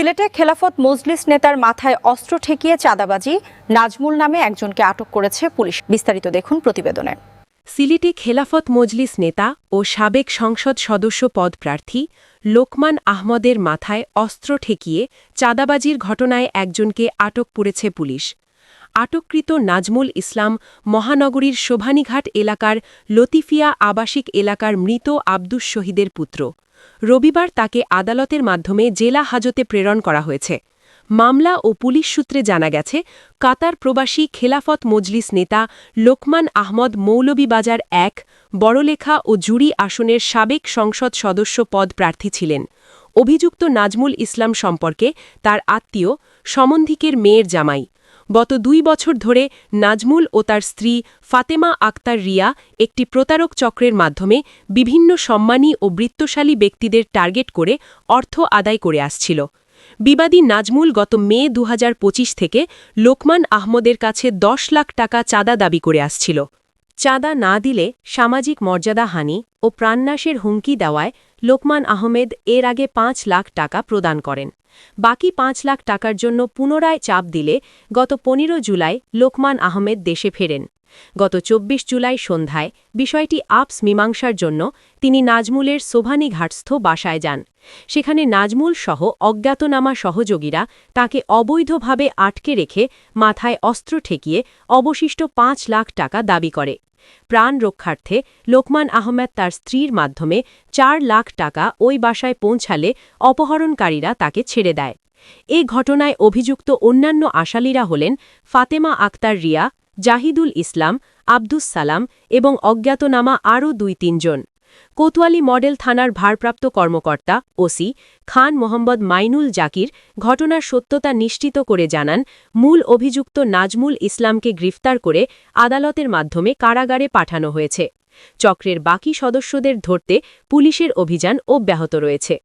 সিলেটে খেলাফত মজলিস নেতার মাথায় অস্ত্র ঠেকিয়ে চাঁদাবাজি নাজমুল নামে একজনকে আটক করেছে পুলিশ। বিস্তারিত দেখুন প্রতিবেদনে। সিলেটে খেলাফত মজলিস নেতা ও সাবেক সংসদ সদস্য পদপ্রার্থী লোকমান আহমদের মাথায় অস্ত্র ঠেকিয়ে চাঁদাবাজির ঘটনায় একজনকে আটক করেছে পুলিশ। আটককৃত নাজমুল ইসলাম মহানগরীর শোভানীঘাট এলাকার লতিফিয়া আবাসিক এলাকার মৃত আব্দুস শহীদের পুত্র। রবিবার তাকে আদালতের মাধ্যমে জেলা হাজতে প্রেরণ করা হয়েছে। মামলা ও পুলিশ সূত্রে জানা গেছে, কাতার প্রবাসী খেলাফত মজলিস নেতা লোকমান আহমদ মৌলভীবাজার ১ বড়লেখা ও জুড়ি আসনের সাবেক সংসদ সদস্য পদ প্রার্থী ছিলেন। অভিযুক্ত নাজমুল ইসলাম সম্পর্কে তার আত্মীয়, সম্বন্ধীকের মেয়ের জামাই। গত ২ বছর ধরে নাজমুল ও তার স্ত্রী ফাতেমা আক্তার রিয়া একটি প্রতারক চক্রের মাধ্যমে বিভিন্ন সম্মানী ও বৃত্তশালী ব্যক্তিদের টার্গেট করে অর্থ আদায় করে আসছিল। বিবাদী নাজমুল গত মে ২০২৫ থেকে লোকমান আহমদের কাছে ১০ লাখ টাকা চাঁদা দাবি করে আসছিল। চাঁদা না দিলে সামাজিক মর্যাদাহানি ও প্রাণনাশের হুমকি দেওয়ায় লোকমান আহমেদ এর আগে ৫ লাখ টাকা প্রদান করেন। বাকি ৫ লাখ টাকার জন্য পুনরায় চাপ দিলে গত ১৫ জুলাই লোকমান আহমেদ দেশে ফেরেন। গত ২৪ জুলাই সন্ধ্যায় বিষয়টি আপস মীমাংসার জন্য তিনি নাজমুলের শোভানীঘাটস্থ বাসায় যান। সেখানে নাজমুল সহ অজ্ঞাতনামা সহযোগীরা তাকে অবৈধভাবে আটকে রেখে মাথায় অস্ত্র ঠেকিয়ে অবশিষ্ট ৫ লাখ টাকা দাবি করে। প্রাণ রক্ষার্থে লোকমান আহমেদ তার স্ত্রীর মাধ্যমে ৪ লাখ টাকা ওই বাসায় পৌঁছালে অপহরণকারীরা তাকে ছেড়ে দেয়। এ ঘটনায় অভিযুক্ত অন্যান্য আসামিরা হলেন ফাতেমা আক্তার রিয়া, জাহিদুল ইসলাম, আব্দুস সালাম এবং অজ্ঞাতনামা আরও ২-৩ জন। কোতোয়ালি মডেল থানার ভারপ্রাপ্ত কর্মকর্তা ওসি খান মোহাম্মদ মাইনুল জাকির ঘটনার সত্যতা নিশ্চিত করে জানান, মূল অভিযুক্ত নাজমুল ইসলামকে গ্রেফতার করে আদালতের মাধ্যমে কারাগারে পাঠানো হয়েছে। চক্রের বাকি সদস্যদের ধরতে পুলিশের অভিযান অব্যাহত রয়েছে।